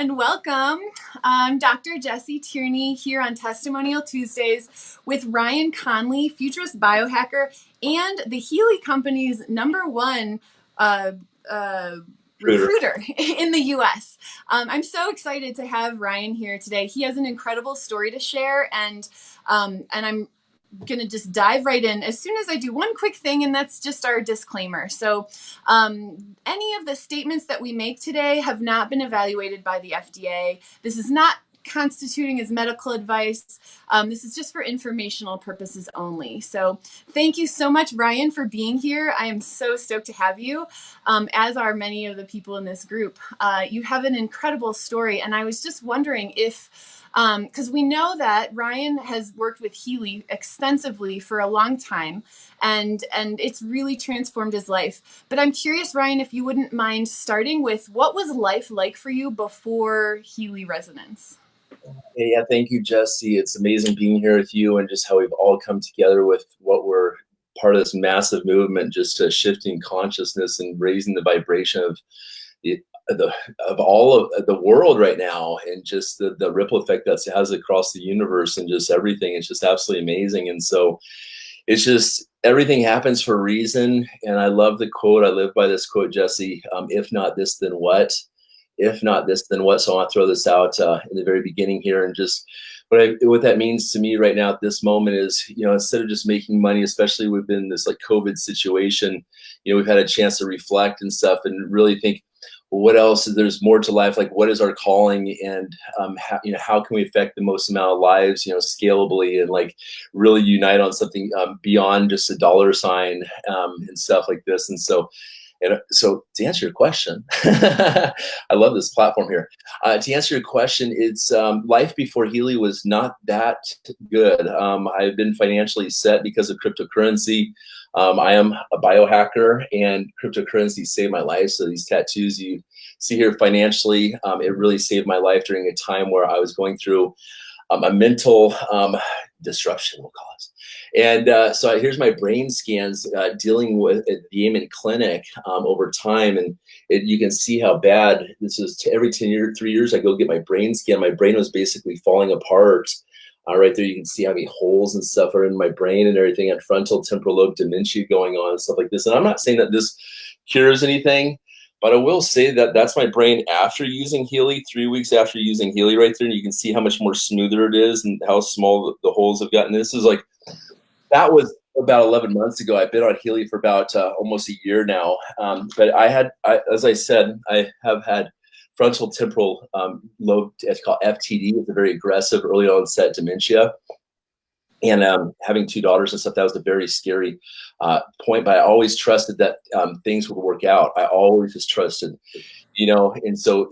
and welcome. I'm Dr. Jessie Tierney here on Testimonial Tuesdays with Ryan Conley, Futurist Biohacker, and the Healy Company's #1 recruiter in the US. I'm so excited to have Ryan here today. He has an incredible story to share, and I'm going to just dive right in as soon as I do one quick thing, and that's just our disclaimer. So any of the statements that we make today have not been evaluated by the FDA. This is not constituting as medical advice. This is just for informational purposes only. So thank you so much, Ryan, for being here. I am so stoked to have you, as are many of the people in this group. You have an incredible story, and I was just wondering if because we know that Ryan has worked with Healy extensively for a long time, and it's really transformed his life. But I'm curious, Ryan, if you wouldn't mind starting with what was life like for you before Healy Resonance? Yeah, thank you, Jessie. It's amazing being here with you and just how we've all come together with what we're part of this massive movement, just shifting consciousness and raising the vibration of all of the world right now, and just the ripple effect that has across the universe and just everything. It's just absolutely amazing. And so it's just everything happens for a reason. And I love the quote. I live by this quote, Jessie. If not this, then what? If not this, then what? So I want to throw this out in the very beginning here, and just what that means to me right now at this moment is, instead of just making money, especially we've been in this like COVID situation, we've had a chance to reflect and stuff and really think, what else? There's more to life. Like, what is our calling, and how can we affect the most amount of lives, scalably, and like really unite on something beyond just a dollar sign and stuff like this. And so to answer your question, I love this platform here. To answer your question, it's life before Healy was not that good. I've been financially set because of cryptocurrency. I am a biohacker, and cryptocurrency saved my life. So these tattoos you see here financially, it really saved my life during a time where I was going through a mental disruption, we'll call it. And so here's my brain scans dealing with the Amen Clinic over time. And you can see how bad this is. Every 3 years, I go get my brain scan. My brain was basically falling apart. Right there, you can see how many holes and stuff are in my brain and everything, and frontal temporal lobe dementia going on and stuff like this. And I'm not saying that this cures anything, but I will say that that's my brain after using Healy, 3 weeks after using Healy right there. And you can see how much more smoother it is and how small the holes have gotten. This is like, that was about 11 months ago. I've been on Healy for about almost a year now. But as I said, I have had frontal temporal lobe, it's called FTD. It's a very aggressive early onset dementia. And having 2 daughters and stuff, that was a very scary point. But I always trusted that things would work out. I always just trusted, And so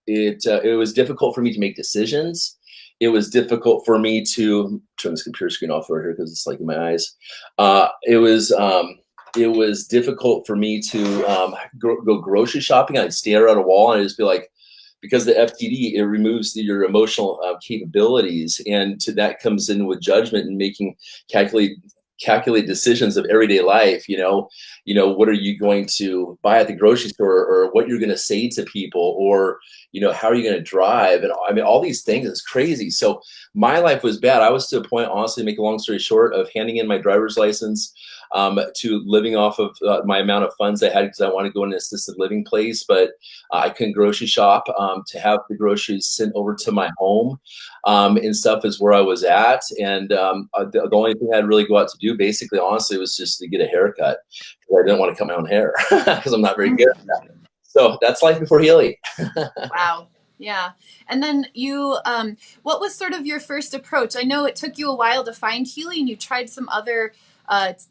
it was difficult for me to make decisions. It was difficult for me to turn this computer screen off over here because it's like in my eyes. It was difficult for me to go grocery shopping. I'd stare at a wall and I'd just be like, because the FTD, it removes your emotional capabilities, and to that comes in with judgment and making calculate decisions of everyday life. What are you going to buy at the grocery store, or what you're going to say to people, or how are you going to drive? And I mean, all these things is crazy. So my life was bad. I was to a point, honestly, to make a long story short, of handing in my driver's license to living off of my amount of funds I had, because I wanted to go in an assisted living place, but I couldn't grocery shop. To have the groceries sent over to my home and stuff is where I was at. And the only thing I'd really go out to do, basically, honestly, was just to get a haircut, because I didn't want to cut my own hair because I'm not very good at that. So that's life before Healy. Wow. Yeah. And then you, what was sort of your first approach? I know it took you a while to find Healy, and you tried some other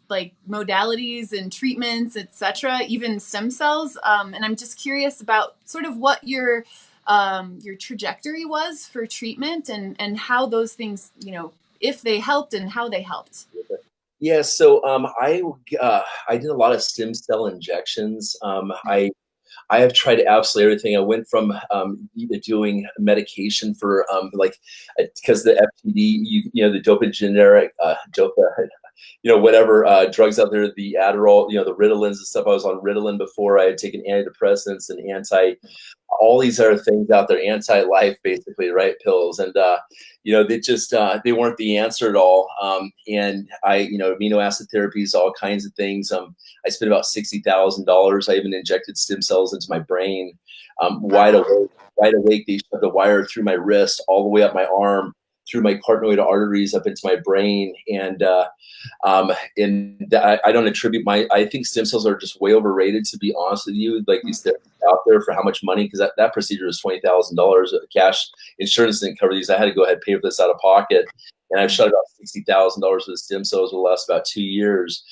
like modalities and treatments, etc., even stem cells. And I'm just curious about sort of what your trajectory was for treatment, and how those things, if they helped and how they helped. Yeah, so I did a lot of stem cell injections. I have tried absolutely everything. I went from doing medication for because the FTD, the dopaminergic, whatever drugs out there, the Adderall, the Ritalins and stuff. I was on Ritalin before. I had taken antidepressants and all these other things out there, anti-life, basically, right? Pills. And, they just, they weren't the answer at all. And amino acid therapies, all kinds of things. I spent about $60,000. I even injected stem cells into my brain, wide awake. They shoved the wire through my wrist, all the way up my arm, through my carotid arteries up into my brain. And I don't attribute I think stem cells are just way overrated, to be honest with you. Like these therapies out there for how much money, because that procedure was $20,000. Cash insurance didn't cover these. I had to go ahead and pay for this out of pocket. And I've shot about $60,000 for the stem cells will last about 2 years.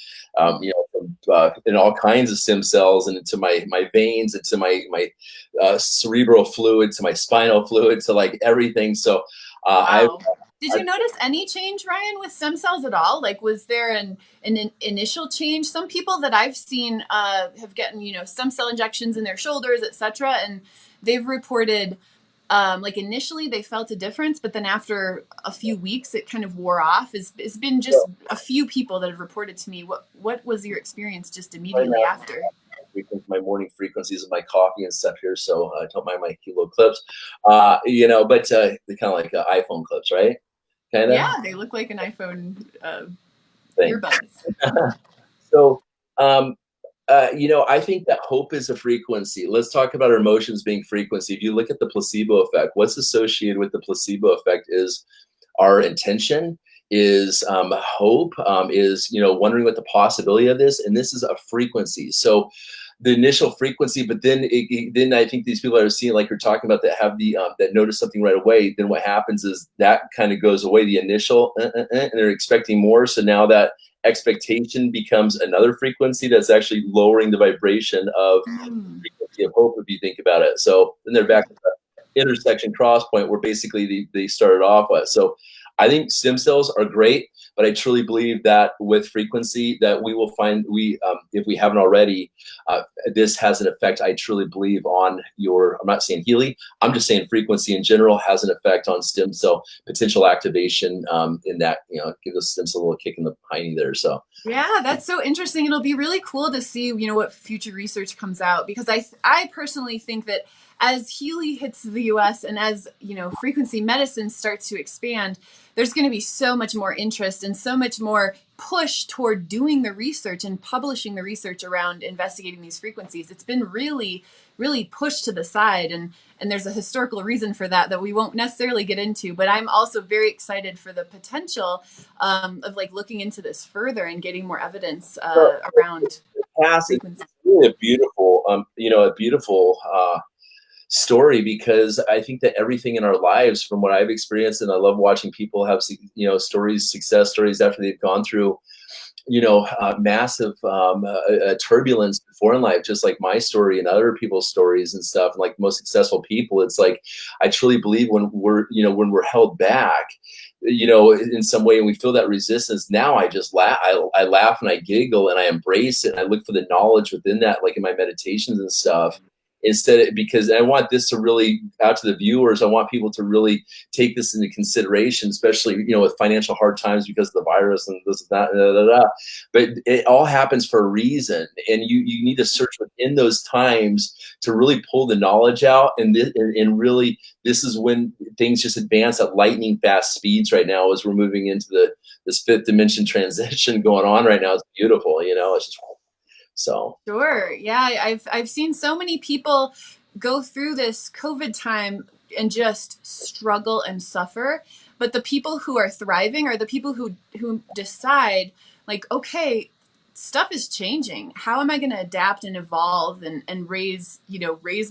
In all kinds of stem cells, and into my veins, into my cerebral fluid, to my spinal fluid, to like everything. So wow. Did you notice any change, Ryan, with stem cells at all? Like, was there an initial change? Some people that I've seen have gotten, stem cell injections in their shoulders, etc., and they've reported like initially they felt a difference, but then after a few weeks it kind of wore off. It's been just a few people that have reported to me. What was your experience just immediately after? My morning frequencies of my coffee and stuff here, so don't mind my cute little clips. But they're kind of like iPhone clips, right? Kinda? Yeah, they look like an iPhone earbuds. So, I think that hope is a frequency. Let's talk about our emotions being frequency. If you look at the placebo effect, what's associated with the placebo effect is our intention, is hope, is wondering what the possibility of this, and this is a frequency. So the initial frequency, but then then I think these people that are seeing, like you're talking about, that have the that notice something right away, then what happens is that kind of goes away, the initial and they're expecting more. So now that expectation becomes another frequency that's actually lowering the vibration of frequency of hope, if you think about it. So then they're back at the intersection cross point where basically they started off with. So I think stem cells are great, but I truly believe that with frequency that we will find, if we haven't already, this has an effect, I truly believe, on I'm not saying Healy, I'm just saying frequency in general has an effect on stem cell potential activation, in that, give the stem cell a little kick in the hiney there. So yeah, that's so interesting. It'll be really cool to see, what future research comes out, because I personally think that as Healy hits the US and as, frequency medicine starts to expand, there's going to be so much more interest and so much more push toward doing the research and publishing the research around investigating these frequencies. It's been really, really pushed to the side, and there's a historical reason for that we won't necessarily get into. But I'm also very excited for the potential of like looking into this further and getting more evidence around frequencies. It's really a beautiful story, because I think that everything in our lives, from what I've experienced, and I love watching people have success stories after they've gone through massive turbulence before in life, just like my story and other people's stories and stuff, and like most successful people. It's like, I truly believe when we're held back, in some way, and we feel that resistance, now I just laugh. I laugh and I giggle and I embrace it. And I look for the knowledge within that, like in my meditations and stuff. Because I want this to really out to the viewers. I want people to really take this into consideration, especially, with financial hard times because of the virus and this and that, But it all happens for a reason. And you need to search within those times to really pull the knowledge out. And really, this is when things just advance at lightning fast speeds right now, as we're moving into this fifth dimension transition going on right now. It's beautiful. It's just, so sure. Yeah, I've seen so many people go through this COVID time and just struggle and suffer. But the people who are thriving are the people who decide, like, okay, stuff is changing. How am I going to adapt and evolve and raise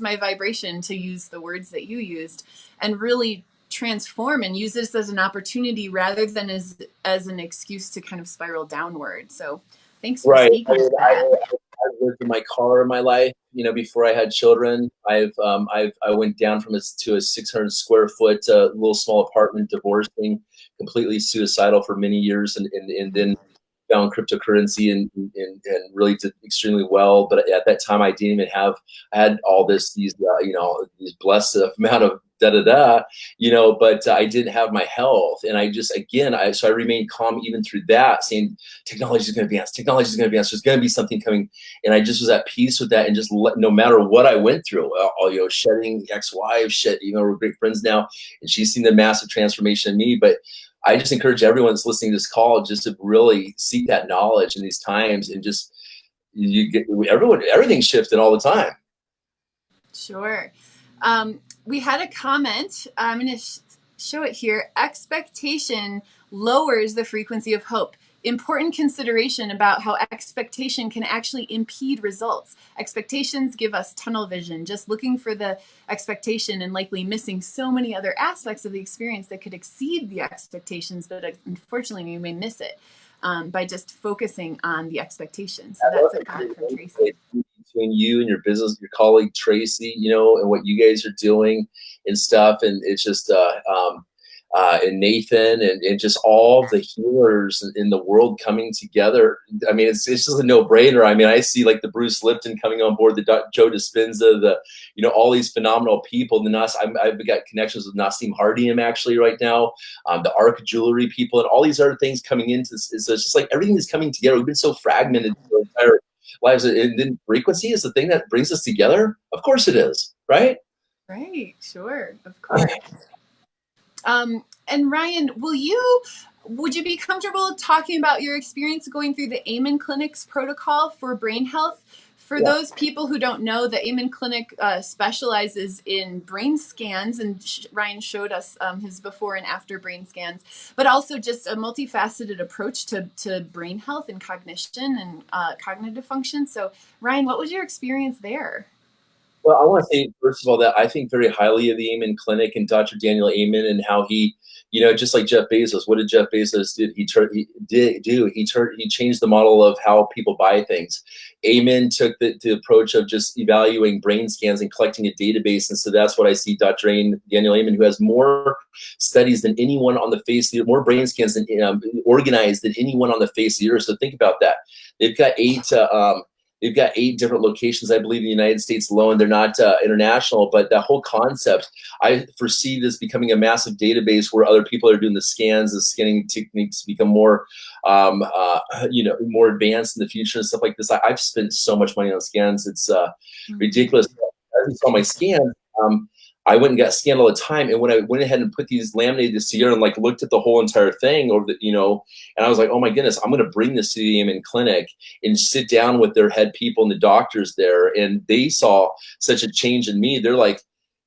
my vibration, to use the words that you used, and really transform and use this as an opportunity rather than as an excuse to kind of spiral downward. So thanks for speaking to that. I've lived in my car in my life, before I had children. I went down to a 600 square foot little small apartment, divorcing, completely suicidal for many years, and then found cryptocurrency and really did extremely well. But at that time, I didn't even I had all these blessed amount of da-da-da, you know, but I didn't have my health. And I just, again, so I remained calm even through that, saying technology is going to advance, technology is going to advance, there's going to be something coming. And I just was at peace with that, and just no matter what I went through, you know, shedding ex-wife, you know, we're great friends now, and she's seen the massive transformation in me. But I just encourage everyone that's listening to this call just to really seek that knowledge in these times, and just, everything's shifting all the time. Sure. We had a comment. I'm going to show it here. Expectation lowers the frequency of hope. Important consideration about how expectation can actually impede results. Expectations give us tunnel vision, just looking for the expectation and likely missing so many other aspects of the experience that could exceed the expectations, but unfortunately we may miss it by just focusing on the expectations. So that's a comment from Tracy. Between you and your business, your colleague Tracy, you know, and what you guys are doing and stuff, and it's just and Nathan and just all the healers in the world coming together. I mean, it's just a no-brainer. I mean, I see like the Bruce Lipton coming on board, the Joe Dispenza, the, you know, all these phenomenal people. I've got connections with Nassim Hardin actually right now, the Arc Jewelry people, and all these other things coming into. So it's just like everything is coming together. We've been so fragmented our entire lives, and then frequency is the thing that brings us together. Of course it is, right? Right, sure, of course. And Ryan, would you be comfortable talking about your experience going through the Amen Clinic's protocol for brain health? For those people who don't know, the Amen Clinic specializes in brain scans, and Ryan showed us his before and after brain scans, but also just a multifaceted approach to brain health and cognition and cognitive function. So Ryan, what was your experience there? Well, I want to say, first of all, that I think very highly of the Amen Clinic and Dr. Daniel Amen, and how he, you know, just like Jeff Bezos, what did Jeff Bezos do? He changed the model of how people buy things. Amen took the approach of just evaluating brain scans and collecting a database. And so that's what I see Dr. Daniel Amen, who has more studies than anyone on the face of the earth, more brain scans than organized than anyone on the face of the earth. So think about that. They've got They've got 8 different locations, I believe, in the United States alone. They're not international, but that whole concept, I foresee this becoming a massive database where other people are doing the scans, the scanning techniques become more, you know, more advanced in the future and stuff like this. I've spent so much money on scans; it's ridiculous. As you saw my scans, I went and got scanned all the time, and when I went ahead and put these laminated together and like looked at the whole entire thing, or the, you know, and I was like, oh my goodness, I'm going to bring this to the Amen Clinic and sit down with their head people and the doctors there, and they saw such a change in me. They're like,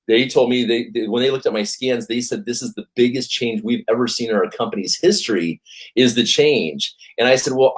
they told me when they looked at my scans, they said this is the biggest change we've ever seen in our company's history, is the change. And I said, well,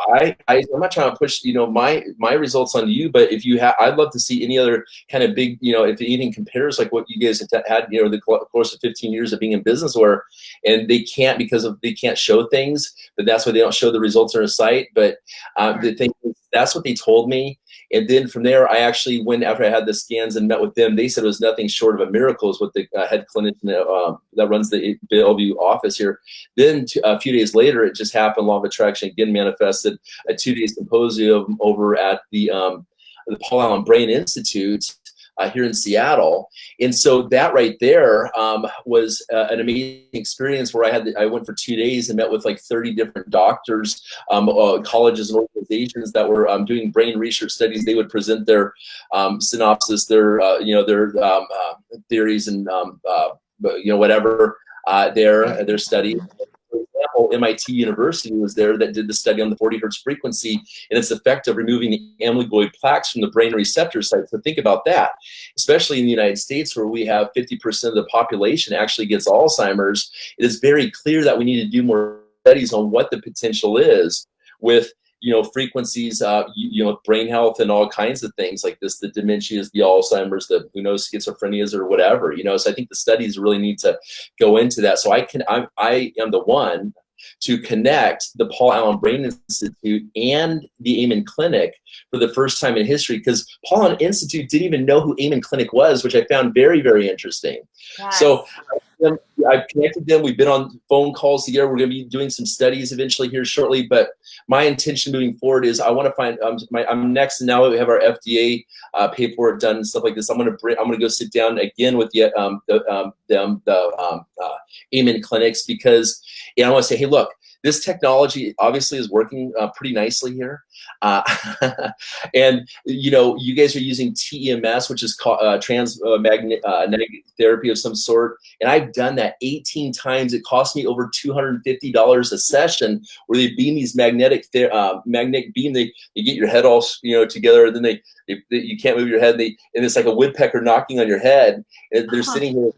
I'm not trying to push, you know, my results on you, but if you have, I'd love to see any other kind of big, you know, if anything compares like what you guys have had, you know, the course of 15 years of being in business, or, and they can't because of, they can't show things, but that's why they don't show the results on a site. But the thing is, that's what they told me. And then from there, I actually went, after I had the scans and met with them, they said it was nothing short of a miracle, is what the head clinician that runs the Bellevue office here. Then a few days later, it just happened. Law of attraction again manifested. A 2-day symposium over at the Paul Allen Brain Institute here in Seattle. And so that right there was an amazing experience, where I went for 2 days and met with like 30 different doctors, colleges and organizations that were doing brain research studies. They would present their synopsis, their you know, their theories and you know, whatever their study. For example, MIT University was there that did the study on the 40 hertz frequency and its effect of removing the amyloid plaques from the brain receptor site. So think about that, especially in the United States, where we have 50% of the population actually gets Alzheimer's. It is very clear that we need to do more studies on what the potential is with, you know, frequencies, you know, brain health and all kinds of things like this, the dementias, the Alzheimer's, the, who knows, schizophrenias or whatever, you know. So I think the studies really need to go into that. So I am the one to connect the Paul Allen Brain Institute and the Amen Clinic for the first time in history, because Paul Allen Institute didn't even know who Amen Clinic was, which I found very, very interesting. Yes. So I've connected them. We've been on phone calls together. We're going to be doing some studies eventually here shortly. But my intention moving forward is I want to find. I'm next. And now that we have our FDA paperwork done and stuff like this, I'm going to go sit down again with the Amen clinics, because I want to say, hey, look, this technology obviously is working pretty nicely here. And, you guys are using TEMS, which is called magnetic therapy of some sort. And I've done that 18 times. It cost me over $250 a session, where they beam these magnetic beam. They get your head all, together, and then you can't move your head. And it's like a woodpecker knocking on your head. And they're sitting here.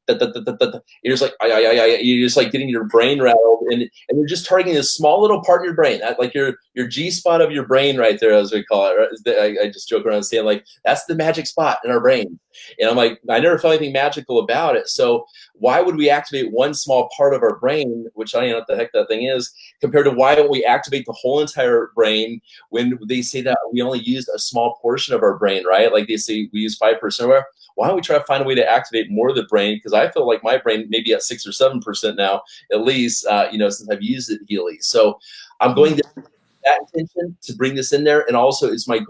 You're just like, you're just like getting your brain rattled, and you're just targeting a small little part in your brain, like your G spot of your brain right there, as we call it. Right? I just joke around saying, like, that's the magic spot in our brain. And I'm like, I never felt anything magical about it. So why would we activate one small part of our brain, which I don't know what the heck that thing is, compared to why don't we activate the whole entire brain, when they say that we only used a small portion of our brain, right? Like they say we use 5% of our. Why don't we try to find a way to activate more of the brain? Because I feel like my brain may be at 6 or 7% now, at least, since I've used it Healy. So I'm going to that intention to bring this in there, and also it's my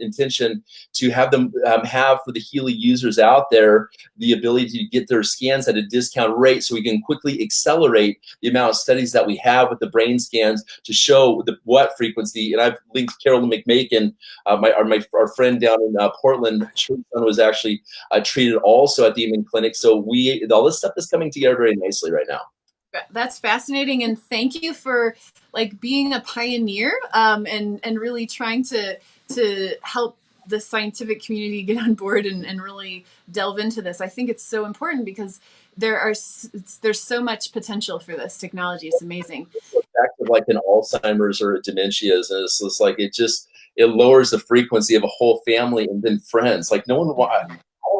intention to have them have, for the Healy users out there, the ability to get their scans at a discount rate, so we can quickly accelerate the amount of studies that we have with the brain scans to show what frequency. And I've linked Carolyn McMakin, our friend down in Portland. Her son was actually treated also at the Amen Clinic. So all this stuff is coming together very nicely right now. That's fascinating, and thank you for being a pioneer and really trying to help the scientific community get on board and really delve into this. I think it's so important because there's so much potential for this technology. It's amazing. Back to like an Alzheimer's or dementias, and it's like it lowers the frequency of a whole family and then friends. Like, no one I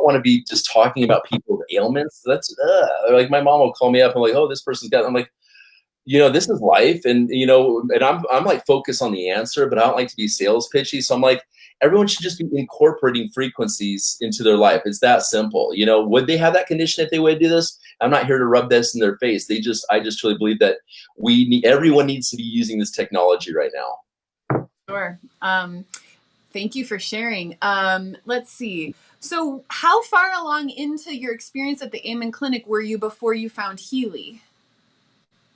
don't want to be just talking about people with ailments. That's like, my mom will call me up and like, oh, this person's got. I'm like, this is life, and and I'm like focused on the answer, but I don't like to be sales pitchy. So I'm like, everyone should just be incorporating frequencies into their life. It's that simple. Would they have that condition if they would do this? I'm not here to rub this in their face. I just truly believe that everyone needs to be using this technology right now. Sure. Thank you for sharing. Let's see. So how far along into your experience at the Amen Clinic were you before you found Healy?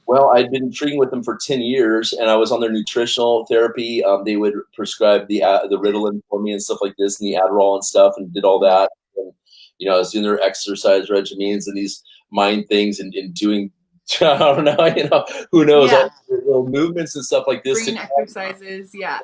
Well, I'd been treating with them for 10 years, and I was on their nutritional therapy. They would prescribe the Ritalin for me and stuff like this, and the Adderall and stuff, and did all that. And, I was doing their exercise regimens and these mind things and doing, I don't know, who knows, all the little movements and stuff like this. Brain exercises, yeah.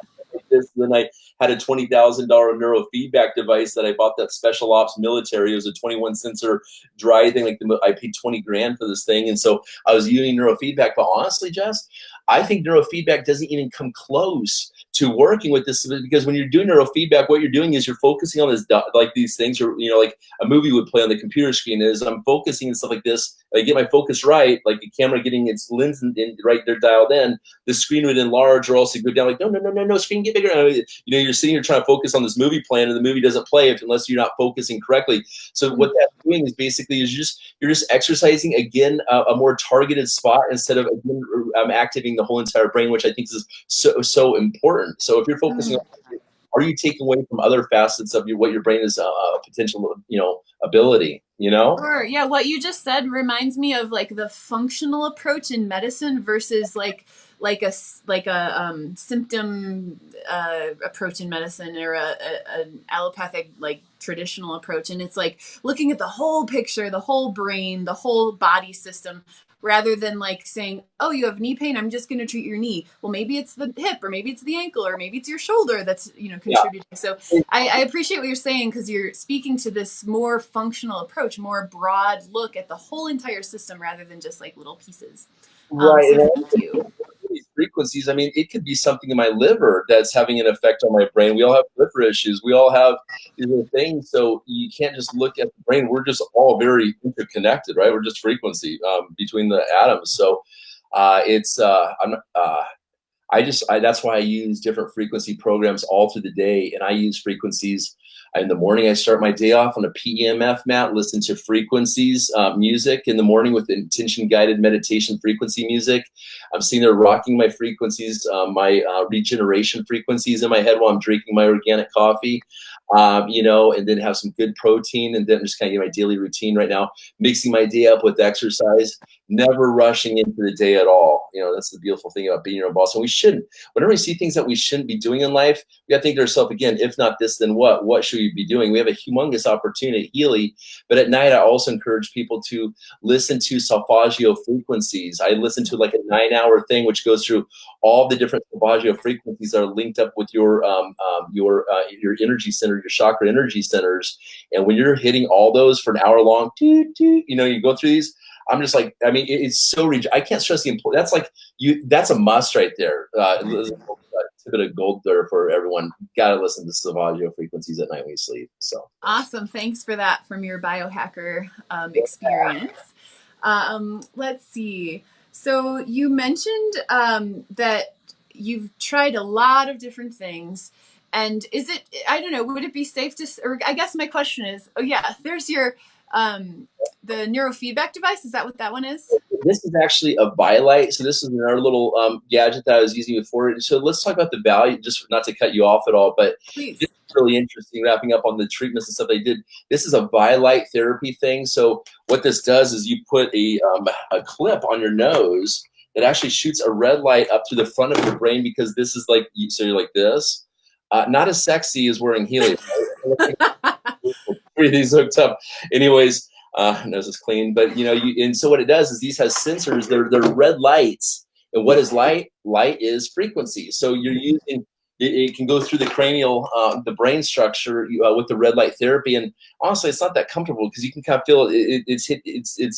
Then I had a $20,000 neurofeedback device that I bought that Special Ops military. It was a 21 sensor dry thing. I paid $20,000 for this thing, and so I was using neurofeedback. But honestly, Jess, I think neurofeedback doesn't even come close to working with this, because when you're doing neurofeedback, what you're doing is you're focusing on this, like these things, or like a movie would play on the computer screen. Is I'm focusing and stuff like this. I get my focus right, like the camera getting its lens in right there dialed in. The screen would enlarge, or else it go down. Like no, screen get bigger. You're sitting here trying to focus on this movie plan, and the movie doesn't play unless you're not focusing correctly. So what that's doing is basically you're just exercising again a more targeted spot, instead of again activating the whole entire brain, which I think is so important. So if you're focusing on, are you taking away from other facets of what your brain is potential, ability, Sure. Yeah. What you just said reminds me of the functional approach in medicine versus a symptom approach in medicine, or an allopathic traditional approach. And it's looking at the whole picture, the whole brain, the whole body system, rather than saying, oh, you have knee pain, I'm just going to treat your knee. Well, maybe it's the hip, or maybe it's the ankle, or maybe it's your shoulder that's contributing. Yeah. So I appreciate what you're saying, because you're speaking to this more functional approach, more broad look at the whole entire system, rather than just little pieces. Right. So thank you. These frequencies, I mean, it could be something in my liver that's having an effect on my brain. We all have liver issues. We all have these little things. So you can't just look at the brain. We're just all very interconnected, right? We're just frequency between the atoms. So that's why I use different frequency programs all through the day. And I use frequencies In the morning, I start my day off on a PEMF mat, listen to frequencies, music in the morning with intention-guided meditation frequency music. I'm sitting there rocking my frequencies, my regeneration frequencies in my head while I'm drinking my organic coffee, you know, and then have some good protein, and then just kind of get my daily routine right now, mixing my day up with exercise, never rushing into the day at all. You know, that's the beautiful thing about being your own boss. And we shouldn't, whenever we see things that we shouldn't be doing in life, we gotta think to ourselves again, if not this, then what? What should we be doing? We have a humongous opportunity at Healy, but at night I also encourage people to listen to solfeggio frequencies. I listen to like a 9-hour thing, which goes through all the different solfeggio frequencies that are linked up with your energy center, your chakra energy centers. And when you're hitting all those for an hour long, you know, you go through these, I'm just like, I mean, it's so rich. I can't stress the importance. That's like that's a must right there. Bit of gold there for everyone. Got to listen to solfeggio frequencies at night when you sleep. So awesome. Thanks for that from your biohacker experience. Let's see. So you mentioned that you've tried a lot of different things. And is it, I don't know, would it be safe to, or I guess my question is, oh yeah, there's your, the neurofeedback device. Is that what that one is? This is actually a Violite. So this is another little gadget that I was using before. So let's talk about the value, just not to cut you off at all, but please. This is really interesting, wrapping up on the treatments and stuff they did. This is a Violite therapy thing. So what this does is you put a clip on your nose that actually shoots a red light up through the front of your brain, because this is like, so you're like this. Not as sexy as wearing Healy. Right? Everything's hooked up. Anyways, nose is clean, but you know, and so what it does is these has sensors. They're red lights, and what is light? Light is frequency. So you're using it can go through the cranial, the brain structure with the red light therapy. And honestly, it's not that comfortable because you can kind of feel it's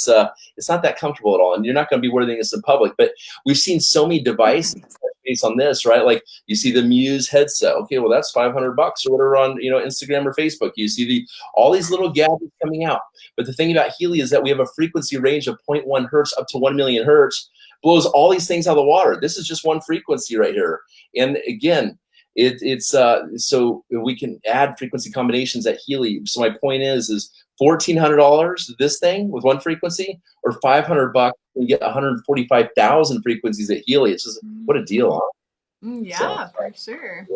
not that comfortable at all, and you're not going to be wearing this in public. But we've seen so many devices based on this, right? Like you see the Muse headset. Okay, well that's $500 or whatever on Instagram or Facebook. You see all these little gadgets coming out. But the thing about Healy is that we have a frequency range of 0.1 hertz up to 1 million hertz. Blows all these things out of the water. This is just one frequency right here. And again, it's so we can add frequency combinations at Healy. So my point is $1,400 this thing with one frequency, or $500 and get 145,000 frequencies at Healy. It's just what a deal, huh? Yeah, for sure.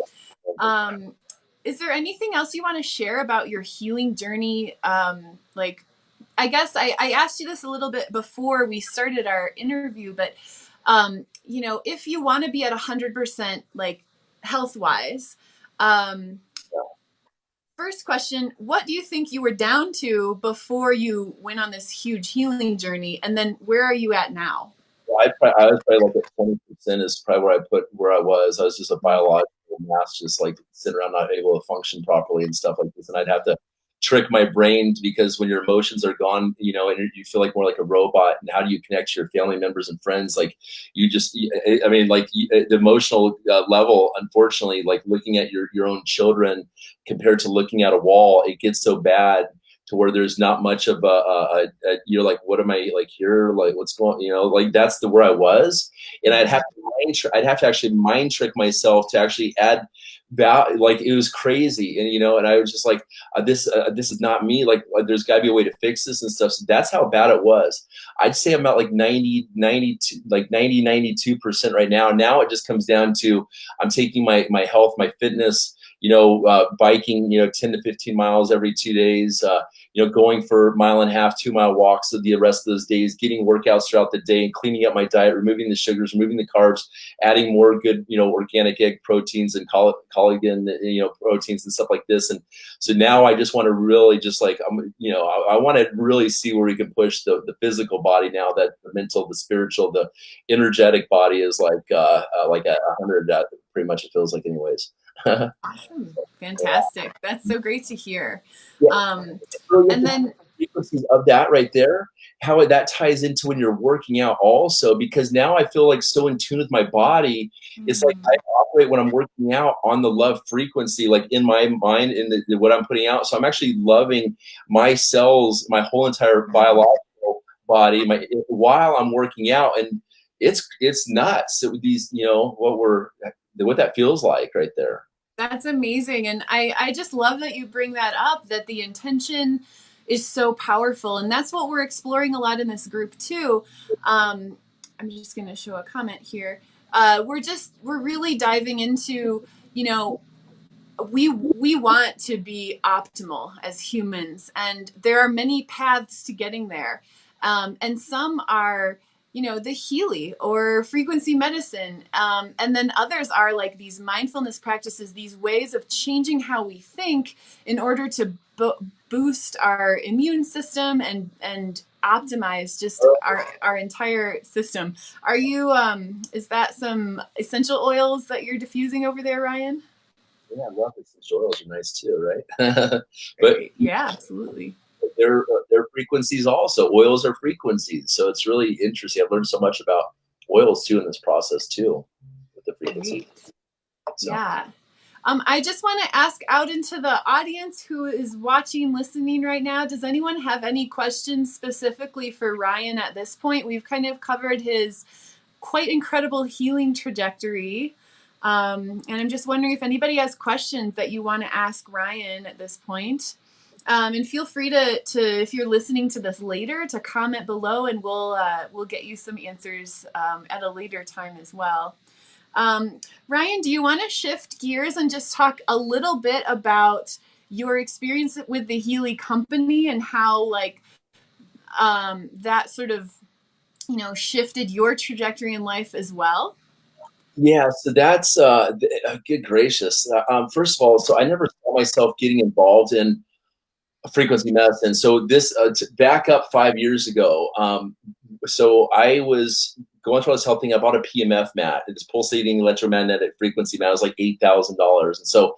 Is there anything else you want to share about your healing journey? Like, I guess I asked you this a little bit before we started our interview, but if you want to be at 100%, like health-wise, first question, what do you think you were down to before you went on this huge healing journey? And then where are you at now? Well, I was probably like at 20% is probably where I was. I was just a biological mass, just like sitting around not able to function properly and stuff like this. And I'd have to trick my brain, because when your emotions are gone, and you feel like more like a robot, and how do you connect to your family members and friends? Like the emotional level, unfortunately, like looking at your own children compared to looking at a wall, it gets so bad to where there's not much of like, what am I like here? Like, what's going, like that's where I was. And I'd have to actually mind trick myself to actually add value. Like it was crazy. And, and I was just like, this is not me. Like there's gotta be a way to fix this and stuff. So that's how bad it was. I'd say I'm at like 92% right now. Now it just comes down to, I'm taking my health, my fitness, biking, 10 to 15 miles every 2 days, going for 1.5 mile, 2 mile walks the rest of those days, getting workouts throughout the day, and cleaning up my diet, removing the sugars, removing the carbs, adding more good, organic egg proteins and collagen, proteins and stuff like this. And so now I just want to really just like, I want to really see where we can push the physical body now that the mental, the spiritual, the energetic body is like 100, pretty much it feels like anyways. Awesome. Fantastic. That's so great to hear. Yeah. And then frequencies of that right there, how that ties into when you're working out also, because now I feel like so in tune with my body. It's like I operate when I'm working out on the love frequency, like in my mind, in what I'm putting out. So I'm actually loving my cells, my whole entire biological body, while I'm working out. And it's nuts. So these, what that feels like right there. That's amazing. And I just love that you bring that up, that the intention is so powerful. And that's what we're exploring a lot in this group too. I'm just going to show a comment here. We're really diving into, you know, we want to be optimal as humans, and there are many paths to getting there. And some are, you know, the Healy or frequency medicine, and then others are like these mindfulness practices, these ways of changing how we think in order to boost our immune system and optimize just our entire system. Are you is that some essential oils that you're diffusing over there, Ryan? Yeah, I love it. Essential oils are nice too, right? But yeah, absolutely. They're frequencies also. Oils are frequencies, so it's really interesting. I've learned so much about oils too in this process too, with the frequency. So. Yeah. I just want to ask out into the audience who is watching, listening right now. Does anyone have any questions specifically for Ryan at this point? We've kind of covered his quite incredible healing trajectory. And I'm just wondering if anybody has questions that you want to ask Ryan at this point. And feel free to, if you're listening to this later, to comment below, and we'll get you some answers at a later time as well. Ryan, do you want to shift gears and just talk a little bit about your experience with the Healy company and how like that sort of, you know, shifted your trajectory in life as well? Yeah, so that's good gracious. First of all, so I never saw myself getting involved in frequency medicine. So this back up 5 years ago. So I was going through all this health thing. I bought a PMF mat. It's pulsating electromagnetic frequency mat. It was like $8,000. And so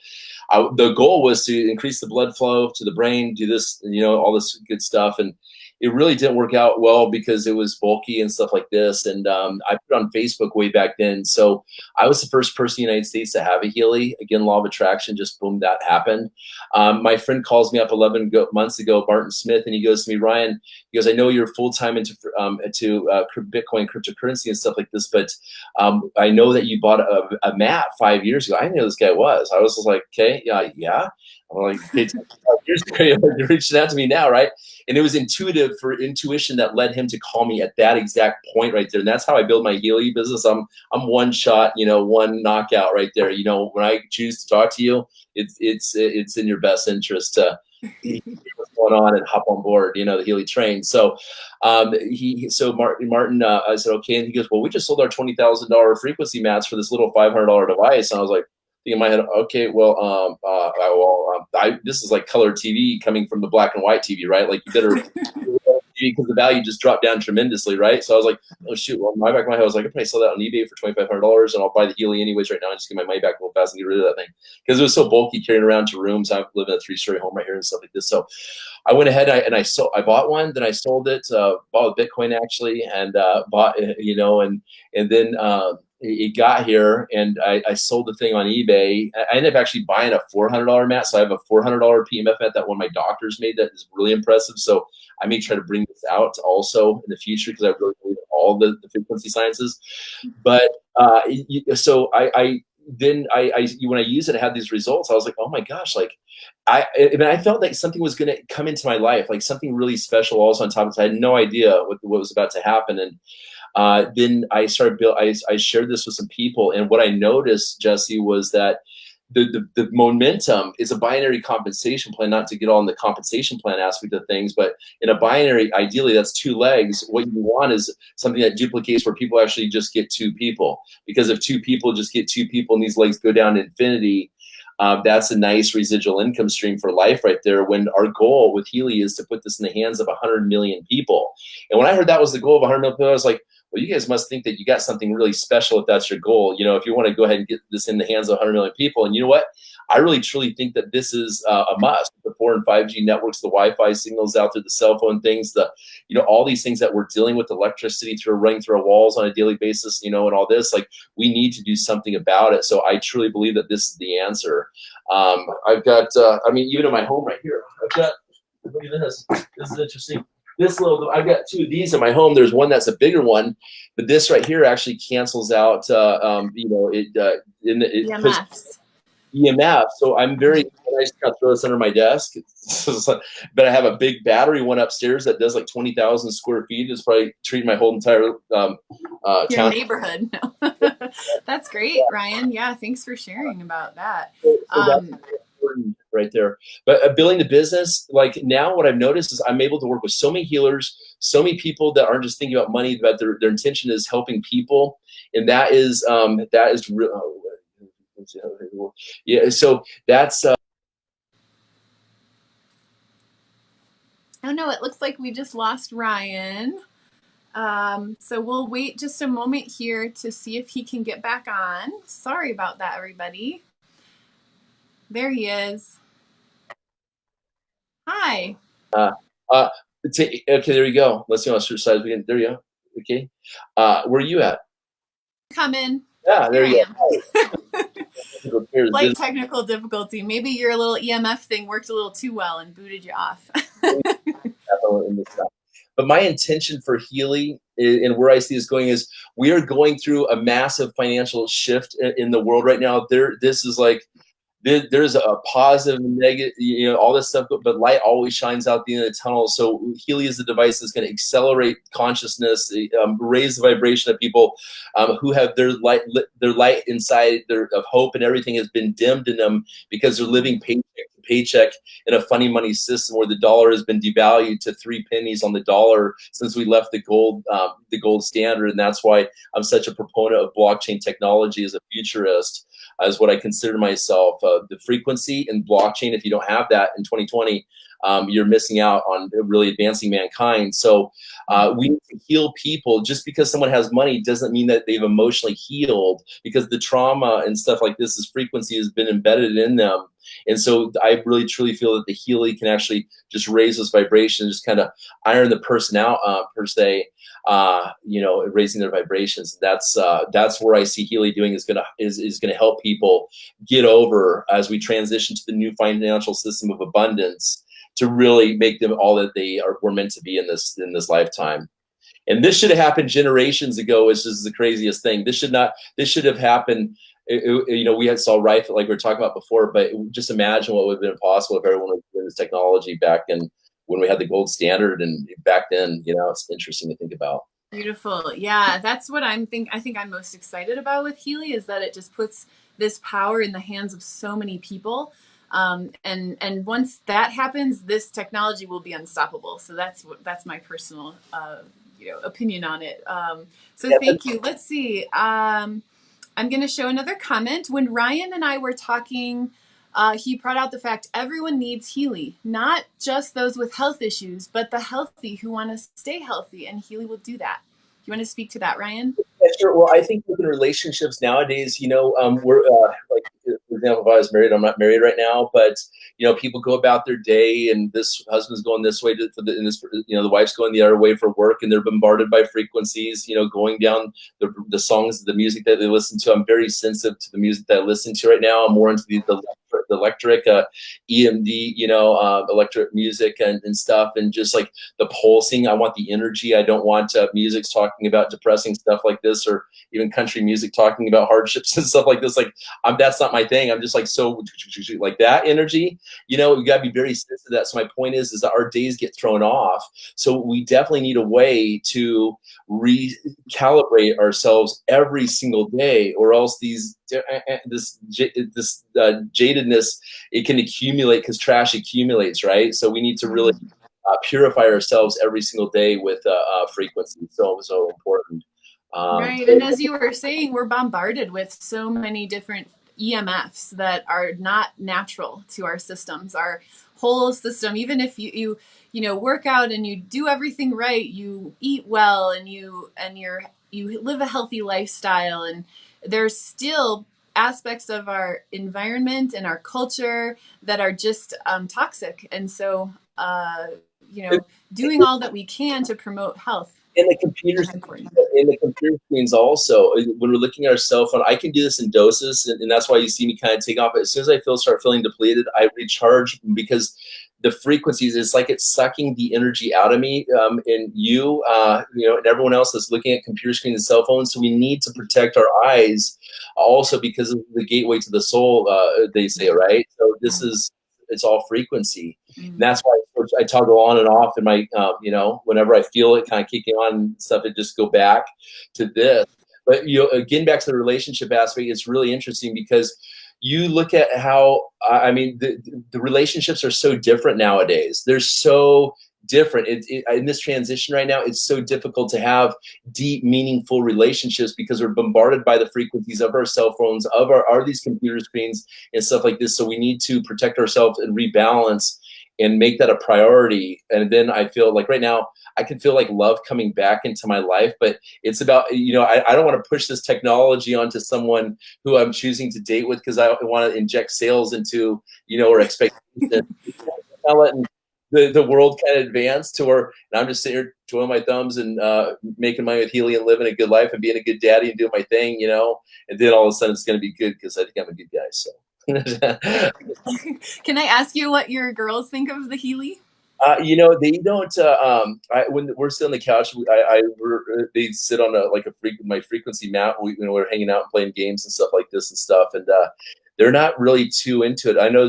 the goal was to increase the blood flow to the brain, do this, you know, all this good stuff. And it really didn't work out well because it was bulky and stuff like this. And I put it on Facebook way back then. So I was the first person in the United States to have a Healy. Again, law of attraction, just boom, that happened. My friend calls me up 11 months ago, Martin Smith, and he goes to me, Ryan, he goes, I know you're full-time into Bitcoin, cryptocurrency and stuff like this, but I know that you bought a mat 5 years ago. I didn't know who this guy was. I was just like, okay, yeah. I'm like, hey, you're reaching out to me now, right? And it was intuition that led him to call me at that exact point right there. And that's how I build my Healy business. I'm one shot, you know, one knockout right there. You know, when I choose to talk to you, it's in your best interest to hear what's going on and hop on board, you know, the Healy train. So Martin, I said, okay. And he goes, well, we just sold our $20,000 frequency mats for this little $500 device. And I was like, in my head, okay, well, this is like color TV coming from the black and white TV, right? Like you better, because the value just dropped down tremendously, right? So I was like, oh shoot. Well, my back of my head was like, I probably sell that on eBay for $2,500, and I'll buy the Healy anyways right now and just get my money back real fast and get rid of that thing, because it was so bulky carrying around to rooms. I live in a 3-story home right here and stuff like this. So I went ahead and I bought one, then I sold it, bought Bitcoin actually, and bought, you know, and then it got here, and I sold the thing on eBay. I ended up actually buying a $400 mat. So I have a $400 PMF mat that one of my doctors made that is really impressive. So I may try to bring this out also in the future, because I really believe in all the frequency sciences. But so when I used it, I had these results. I was like, oh my gosh, like I felt like something was going to come into my life, like something really special also on top of it. I had no idea what was about to happen. And then I started I shared this with some people, and what I noticed, Jessie, was that the momentum is a binary compensation plan. Not to get on the compensation plan aspect of things, but in a binary, ideally that's 2 legs. What you want is something that duplicates, where people actually just get 2 people, because if 2 people just get 2 people and these legs go down to infinity, that's a nice residual income stream for life right there, when our goal with Healy is to put this in the hands of 100 million people. And when I heard that was the goal of 100 million people, I was like, well, you guys must think that you got something really special if that's your goal. You know, if you want to go ahead and get this in the hands of 100 million people. And you know what? I really truly think that this is a must. The 4 and 5G networks, the Wi-Fi signals out through the cell phone things, all these things that we're dealing with, electricity running through our walls on a daily basis, you know, and all this, like, we need to do something about it. So I truly believe that this is the answer. I've got, even in my home right here, look at this. This is interesting. I've got 2 of these in my home. There's one that's a bigger one, but this right here actually cancels out, EMFs. EMF. So I'm very, I just kind of throw this under my desk. But I have a big battery one upstairs that does like 20,000 square feet. It's probably treating my whole entire your neighborhood. No. That's great, Ryan. Yeah, thanks for sharing about that. So that's important right there. But building the business, like now what I've noticed is I'm able to work with so many healers, so many people that aren't just thinking about money, but their intention is helping people. And that is real. Yeah, so that's oh no, it looks like we just lost Ryan. So we'll wait just a moment here to see if he can get back on. Sorry about that, everybody. There he is. Hi. okay, there we go. Let's see on the side again. There you go. Okay. Where are you at? Come in. Yeah, there you go. Like technical difficulty. Maybe your little EMF thing worked a little too well and booted you off. But my intention for Healy and where I see this going is we are going through a massive financial shift in the world right now. This is like, there's a positive and negative, you know, all this stuff, but light always shines out the end of the tunnel. So Healy is the device that's going to accelerate consciousness, raise the vibration of people who have their light inside of hope, and everything has been dimmed in them because they're living paycheck to paycheck in a funny money system where the dollar has been devalued to 3 pennies on the dollar since we left the gold standard. And that's why I'm such a proponent of blockchain technology as a futurist. As what I consider myself, the frequency and blockchain. If you don't have that in 2020, you're missing out on really advancing mankind. So we need to heal people. Just because someone has money doesn't mean that they've emotionally healed, because the trauma and stuff like this frequency has been embedded in them. And so I really truly feel that the Healy can actually just raise this vibration, just kind of iron the person out per se. You know, raising their vibrations. That's where I see Healy doing is gonna help people get over as we transition to the new financial system of abundance, to really make them all that they were meant to be in this lifetime. And this should have happened generations ago. It's just the craziest thing. This should have happened. You know, we had saw Rife, like we were talking about before, but just imagine what would have been possible if everyone was doing this technology back in when we had the gold standard. And back then, you know, it's interesting to think about. Beautiful. Yeah, that's what I think I'm most excited about with Healy, is that it just puts this power in the hands of so many people. And once that happens, this technology will be unstoppable. So that's my personal opinion on it. So thank you. Let's see. I'm going to show another comment. When Ryan and I were talking, he brought out the fact everyone needs Healy, not just those with health issues, but the healthy who want to stay healthy, and Healy will do that. You want to speak to that, Ryan? Yeah, sure. Well, I think in relationships nowadays, you know, we're like, for example, if I was married, I'm not married right now, but you know, people go about their day, and this husband's going this way the wife's going the other way for work, and they're bombarded by frequencies, you know, going down the songs, the music that they listen to. I'm very sensitive to the music that I listen to right now. I'm more into the electric EMD, you know, electric music and stuff, and just like the pulsing. I want the energy. I don't want music talking about depressing stuff like this, or even country music talking about hardships and stuff like this. Like, that's not my thing. I'm just like, so like that energy, you know, we gotta be very sensitive to that. So my point is that our days get thrown off. So we definitely need a way to recalibrate ourselves every single day, or else this jadedness, it can accumulate, because trash accumulates, right? So we need to really purify ourselves every single day with frequency. So important. Right, and as you were saying, we're bombarded with so many different EMFs that are not natural to our systems. Our whole system, even if you work out and you do everything right, you eat well, and you live a healthy lifestyle, and there's still aspects of our environment and our culture that are just toxic. And so doing all that we can to promote health. In the computer screens also, when we're looking at our cell phone, I can do this in doses, and that's why you see me kind of take off. But as soon as I start feeling depleted, I recharge, because the frequencies, it's like it's sucking the energy out of me, and you know, and everyone else that's looking at computer screens and cell phones. So we need to protect our eyes also, because of the gateway to the soul, they say, right? So this is, it's all frequency. And that's why I toggle on and off in my, you know, whenever I feel it kind of kicking on and stuff, it just go back to this. But, you know, again, back to the relationship aspect, it's really interesting because you look at how, I mean, the relationships are so different nowadays. They're so different. In this transition right now, it's so difficult to have deep, meaningful relationships because we're bombarded by the frequencies of our cell phones, of our these computer screens and stuff like this. So we need to protect ourselves and rebalance and make that a priority. And then I feel like right now, I can feel like love coming back into my life, but it's about, you know, I don't want to push this technology onto someone who I'm choosing to date with because I want to inject sales into, you know, or expectations. The world kind of advance to where, and I'm just sitting here twiddling my thumbs and making money with Healy and living a good life and being a good daddy and doing my thing, you know, and then all of a sudden it's going to be good because I think I'm a good guy. So. Can I ask you what your girls think of the Healy? You know, they don't. When we're sitting on the couch, they sit on my frequency mat. We're hanging out and playing games and stuff like this and stuff, and they're not really too into it. I know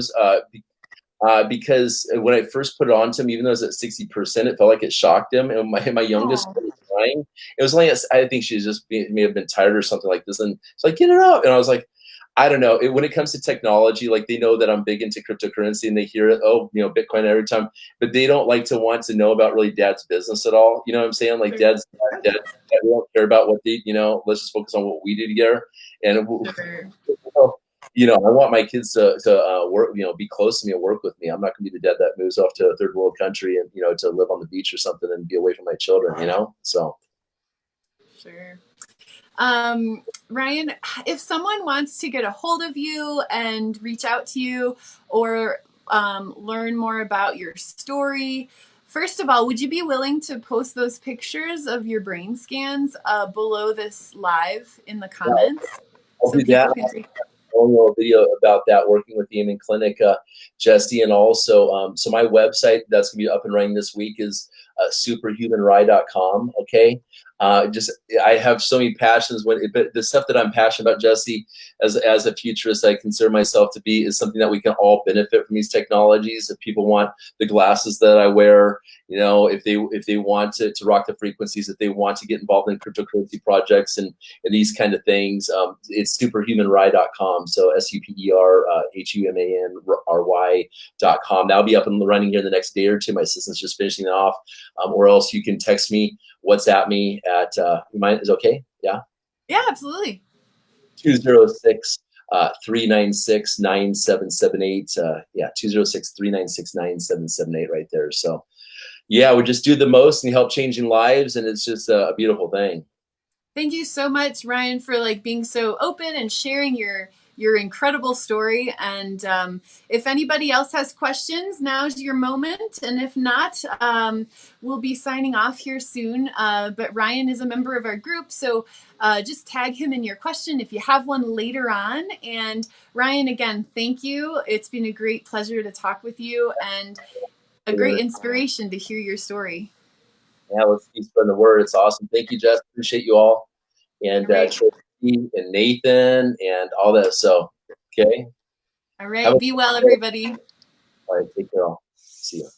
because when I first put it on to him, even though it was at 60%, it felt like it shocked him. And my youngest was crying. It was like, I think she may have been tired or something like this, and it's like, get it out. And I was like, I don't know. When it comes to technology, like they know that I'm big into cryptocurrency and they hear it, oh, you know, Bitcoin every time, but they don't like to want to know about really dad's business at all. You know what I'm saying? Like dad, we don't care about what they, you know, let's just focus on what we do together. And, you know, I want my kids to work, you know, be close to me and work with me. I'm not going to be the dad that moves off to a third world country and, you know, to live on the beach or something and be away from my children, you know? So. Sure. Ryan, if someone wants to get a hold of you and reach out to you or learn more about your story, first of all, would you be willing to post those pictures of your brain scans below this live in the comments? I'll do that. A video about that, working with the Amen Clinic, Jessie, and also so my website that's gonna be up and running this week is superhumanrye.com. Okay, I have so many passions but the stuff that I'm passionate about, Jessie, as a futurist, I consider myself to be, is something that we can all benefit from these technologies. If people want the glasses that I wear, you know, if they want to rock the frequencies, if they want to get involved in cryptocurrency projects and these kind of things, it's superhumanrye.com. So superhumanry.com. That'll be up and running here in the next day or two. My assistant's just finishing it off, or else you can text me, WhatsApp me at mine is okay. Yeah. Yeah, absolutely. 206 396 9778. Yeah, 206 396 9778 right there. So yeah, we just do the most and help changing lives, and it's just a beautiful thing. Thank you so much, Ryan, for being so open and sharing your incredible story. And if anybody else has questions, now's your moment. And if not, we'll be signing off here soon. But Ryan is a member of our group, so just tag him in your question if you have one later on. And Ryan, again, thank you. It's been a great pleasure to talk with you and a great inspiration to hear your story. Yeah, let's keep spreading the word. It's awesome. Thank you, Jess. Appreciate you all. And Tracy and Nathan and all that. So, okay. All right. Be well, everybody. All right. Take care all. See you.